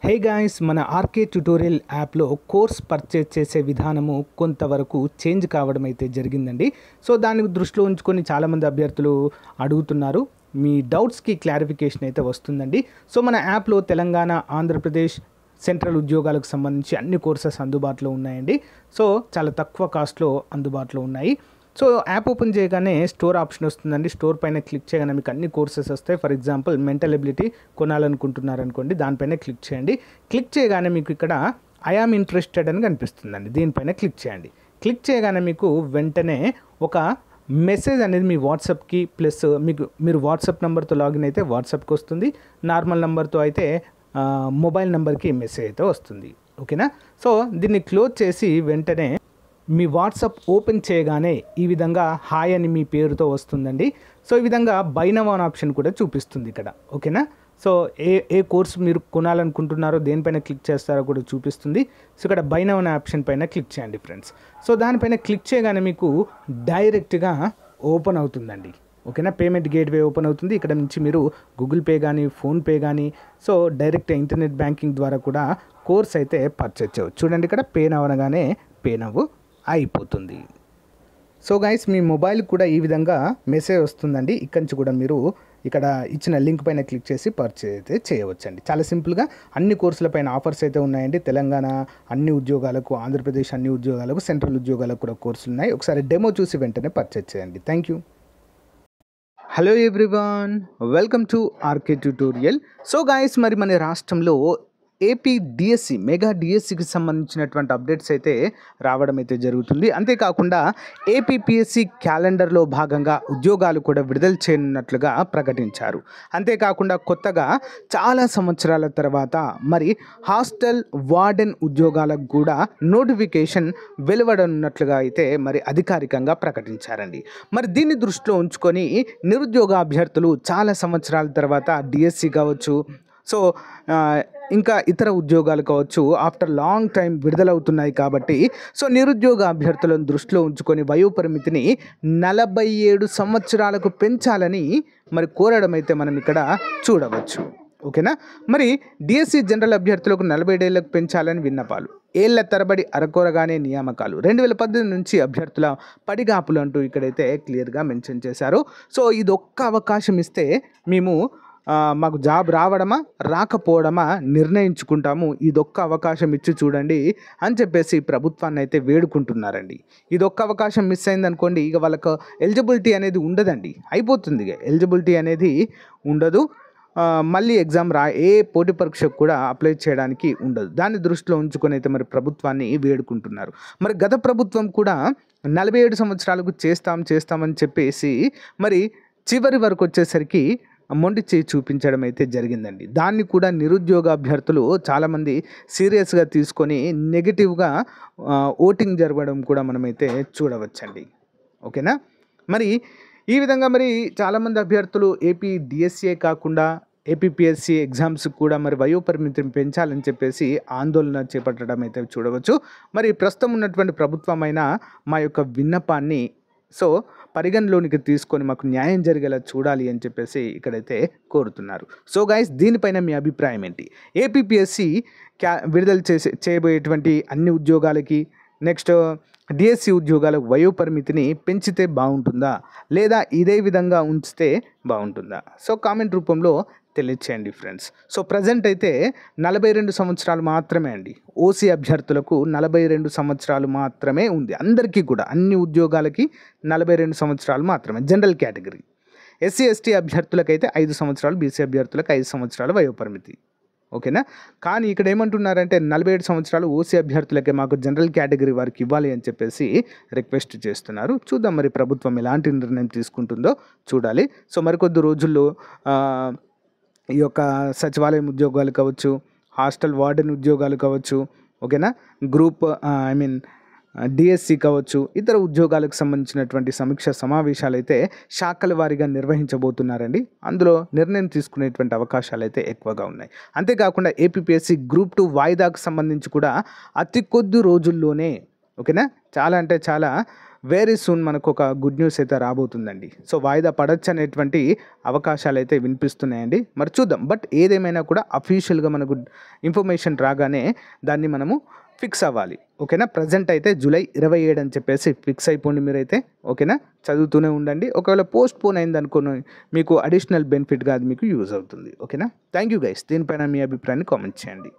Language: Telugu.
హే గాయ్స్, మన ఆర్కే ట్యుటోరియల్ యాప్లో కోర్స్ పర్చేజ్ చేసే విధానము కొంతవరకు చేంజ్ కావడం అయితే జరిగిందండి. సో దాన్ని దృష్టిలో ఉంచుకొని చాలామంది అభ్యర్థులు అడుగుతున్నారు. మీ డౌట్స్కి క్లారిఫికేషన్ అయితే వస్తుందండి. సో మన యాప్లో తెలంగాణ, ఆంధ్రప్రదేశ్, సెంట్రల్ ఉద్యోగాలకు సంబంధించి అన్ని కోర్సెస్ అందుబాటులో ఉన్నాయండి. సో చాలా తక్కువ కాస్ట్లో అందుబాటులో ఉన్నాయి. సో యాప్ ఓపెన్ చేయగానే స్టోర్ ఆప్షన్ వస్తుందండి. స్టోర్ పైన క్లిక్ చేయగానే మీకు అన్ని కోర్సెస్ వస్తాయి. ఫర్ ఎగ్జాంపుల్ మెంటల్ ఎబిలిటీ కొనాలనుకుంటున్నారనుకోండి, దానిపైన క్లిక్ చేయండి. క్లిక్ చేయగానే మీకు ఇక్కడ ఐ ఆమ్ ఇంట్రెస్టెడ్ అని కనిపిస్తుందండి. దీనిపైన క్లిక్ చేయండి. క్లిక్ చేయగానే మీకు వెంటనే ఒక మెసేజ్ అనేది మీ వాట్సాప్కి ప్లస్ మీరు వాట్సాప్ నెంబర్తో లాగిన్ అయితే వాట్సాప్కి వస్తుంది. నార్మల్ నెంబర్తో అయితే మొబైల్ నెంబర్కి మెసేజ్ అయితే వస్తుంది. ఓకేనా? సో దీన్ని క్లోజ్ చేసి వెంటనే మీ వాట్సాప్ ఓపెన్ చేయగానే ఈ విధంగా హాయ్ అని మీ పేరుతో వస్తుందండి. సో ఈ విధంగా బై నౌ అనే ఆప్షన్ కూడా చూపిస్తుంది ఇక్కడ. ఓకేనా? సో ఏ కోర్స్ మీరు కొనాలనుకుంటున్నారో దేనిపైన క్లిక్ చేస్తారో కూడా చూపిస్తుంది. సో ఇక్కడ బై నౌ అనే ఆప్షన్ పైన క్లిక్ చేయండి ఫ్రెండ్స్. సో దానిపైన క్లిక్ చేయగానే మీకు డైరెక్ట్గా ఓపెన్ అవుతుందండి. ఓకేనా? పేమెంట్ గేట్వే ఓపెన్ అవుతుంది. ఇక్కడ నుంచి మీరు గూగుల్ పే కానీ, ఫోన్పే కానీ, సో డైరెక్ట్ ఇంటర్నెట్ బ్యాంకింగ్ ద్వారా కూడా కోర్స్ అయితే పర్చేజ్ చేయవచ్చు. చూడండి, ఇక్కడ పే నౌ అనగానే పే నవ్వు అయిపోతుంది. సో గైస్, మీ మొబైల్ కూడా ఈ విధంగా మెసేజ్ వస్తుందండి. ఇక్కడి నుంచి కూడా మీరు ఇక్కడ ఇచ్చిన లింక్ పైన క్లిక్ చేసి పర్చేజ్ అయితే చేయవచ్చండి. చాలా సింపుల్గా అన్ని కోర్సుల పైన ఆఫర్స్ అయితే ఉన్నాయండి. తెలంగాణ అన్ని ఉద్యోగాలకు, ఆంధ్రప్రదేశ్ అన్ని ఉద్యోగాలకు, సెంట్రల్ ఉద్యోగాలకు కూడా కోర్సులు ఉన్నాయి. ఒకసారి డెమో చూసి వెంటనే పర్చేజ్ చేయండి. Thank you. Hello everyone, welcome to RK tutorial. So guys, మరి మన రాష్ట్రంలో ఏపీ డిఎస్సి, మెగా డిఎస్సికి సంబంధించినటువంటి అప్డేట్స్ అయితే రావడం అయితే జరుగుతుంది. అంతేకాకుండా ఏపీపీఎస్సి క్యాలెండర్లో భాగంగా ఉద్యోగాలు కూడా విడుదల చేయనున్నట్లుగా ప్రకటించారు. అంతేకాకుండా కొత్తగా చాలా సంవత్సరాల తర్వాత మరి హాస్టల్ వార్డెన్ ఉద్యోగాలకు కూడా నోటిఫికేషన్ వెలువడనున్నట్లుగా అయితే మరి అధికారికంగా ప్రకటించారండి. మరి దీన్ని దృష్టిలో ఉంచుకొని నిరుద్యోగ అభ్యర్థులు చాలా సంవత్సరాల తర్వాత డిఎస్సి కావచ్చు, సో ఇంకా ఇతర ఉద్యోగాలు కావచ్చు, ఆఫ్టర్ లాంగ్ టైం విడుదలవుతున్నాయి కాబట్టి సో నిరుద్యోగ అభ్యర్థులను దృష్టిలో ఉంచుకొని వయోపరిమితిని 47 సంవత్సరాలకు పెంచాలని మరి కోరడం అయితే మనం ఇక్కడ చూడవచ్చు. ఓకేనా? మరి డిఎస్సి జనరల్ అభ్యర్థులకు 47 ఏళ్లకు పెంచాలని విన్నపాలు, ఏళ్ల తరబడి అరకొరగానే నియామకాలు, 2018 నుంచి అభ్యర్థుల పడిగాపులు అంటూ ఇక్కడైతే క్లియర్గా మెన్షన్ చేశారు. సో ఇది ఒక్క అవకాశం ఇస్తే మేము మాకు జాబ్ రావడమా రాకపోవడమా నిర్ణయించుకుంటాము, ఇదొక్క అవకాశం ఇచ్చి చూడండి అని చెప్పేసి ప్రభుత్వాన్ని అయితే వేడుకుంటున్నారండి. ఇదొక్క అవకాశం మిస్ అయిందనుకోండి, ఇక వాళ్ళకు ఎలిజిబిలిటీ అనేది ఉండదండి, అయిపోతుంది. ఎలిజిబిలిటీ అనేది ఉండదు. మళ్ళీ ఎగ్జామ్ ఏ పోటీ పరీక్షకు కూడా అప్లై చేయడానికి ఉండదు. దాన్ని దృష్టిలో ఉంచుకొని అయితే మరి ప్రభుత్వాన్ని వేడుకుంటున్నారు. మరి గత ప్రభుత్వం కూడా 47 సంవత్సరాలకు చేస్తామని చెప్పేసి మరి చివరి వరకు వచ్చేసరికి మొండి చేయి చూపించడం అయితే జరిగిందండి. దాన్ని కూడా నిరుద్యోగ అభ్యర్థులు చాలామంది సీరియస్గా తీసుకొని నెగిటివ్గా ఓటింగ్ జరగడం కూడా మనమైతే చూడవచ్చండి. ఓకేనా? మరి ఈ విధంగా మరి చాలామంది అభ్యర్థులు ఏపీ డిఎస్సిఏ కాకుండా ఏపీపీఎస్సి ఎగ్జామ్స్ కూడా మరి వయోపరిమితిని పెంచాలని చెప్పేసి ఆందోళన చేపట్టడం అయితే చూడవచ్చు. మరి ప్రస్తుతం ఉన్నటువంటి ప్రభుత్వమైన మా యొక్క విన్నపాన్ని సో పరిగణలోనికి తీసుకొని మాకు న్యాయం జరిగేలా చూడాలి అని చెప్పేసి ఇక్కడైతే కోరుతున్నారు. సో గైస్, దీనిపైన మీ అభిప్రాయం ఏంటి? ఏపీపీఎస్సి విడుదల చేయబోయేటువంటి అన్ని ఉద్యోగాలకి, నెక్స్ట్ డిఎస్సి ఉద్యోగాలకు వయోపరిమితిని పెంచితే బాగుంటుందా, లేదా ఇదే విధంగా ఉంచితే బాగుంటుందా? సో కామెంట్ రూపంలో తెలియచేయండి ఫ్రెండ్స్. సో ప్రజెంట్ అయితే 42 సంవత్సరాలు మాత్రమే అండి. ఓసీ అభ్యర్థులకు 42 సంవత్సరాలు మాత్రమే ఉంది. అందరికీ కూడా అన్ని ఉద్యోగాలకి 42 సంవత్సరాలు మాత్రమే జనరల్ కేటగిరీ. ఎస్సీ ఎస్టీ అభ్యర్థులకైతే 5 సంవత్సరాలు, బీసీ అభ్యర్థులకు 5 సంవత్సరాలు వయోపరిమితి. ఓకేనా? కానీ ఇక్కడ ఏమంటున్నారంటే 47 సంవత్సరాలు ఓసీ అభ్యర్థులకే మాకు జనరల్ కేటగిరీ వారికి ఇవ్వాలి అని చెప్పేసి రిక్వెస్ట్ చేస్తున్నారు. చూద్దాం మరి ప్రభుత్వం ఎలాంటి నిర్ణయం తీసుకుంటుందో చూడాలి. సో మరికొద్ది రోజుల్లో ఈ యొక్క సచివాలయం ఉద్యోగాలు కావచ్చు, హాస్టల్ వార్డెన్ ఉద్యోగాలు కావచ్చు, ఓకేనా, గ్రూప్ డిఎస్సి కావచ్చు, ఇతర ఉద్యోగాలకు సంబంధించినటువంటి సమీక్ష సమావేశాలు అయితే శాఖల వారీగా నిర్వహించబోతున్నారండి. అందులో నిర్ణయం తీసుకునేటువంటి అవకాశాలు అయితే ఎక్కువగా ఉన్నాయి. అంతేకాకుండా ఏపీపీఎస్సి గ్రూప్ 2 వాయిదాకు సంబంధించి కూడా అతి కొద్ది రోజుల్లోనే, ఓకేనా, చాలా అంటే చాలా వెరీ సూన్ మనకు ఒక గుడ్ న్యూస్ అయితే రాబోతుందండి. సో వాయిదా పడచ్చు అనేటువంటి అవకాశాలు అయితే వినిపిస్తున్నాయండి. మరి చూద్దాం. బట్ ఏదేమైనా కూడా అఫీషియల్గా మనకు ఇన్ఫర్మేషన్ రాగానే దాన్ని మనము ఫిక్స్ అవ్వాలి. ఓకేనా. ప్రజెంట్ అయితే జూలై 27 అని చెప్పేసి ఫిక్స్ అయిపోండి మీరైతే. ఓకేనా. చదువుతూనే ఉండండి. ఒకవేళ పోస్ట్ పోన్ అయింది అనుకోని మీకు అడిషనల్ బెనిఫిట్గా అది మీకు యూజ్ అవుతుంది. ఓకేనా. Thank you guys. దీనిపైన మీ అభిప్రాయాన్ని కామెంట్ చేయండి.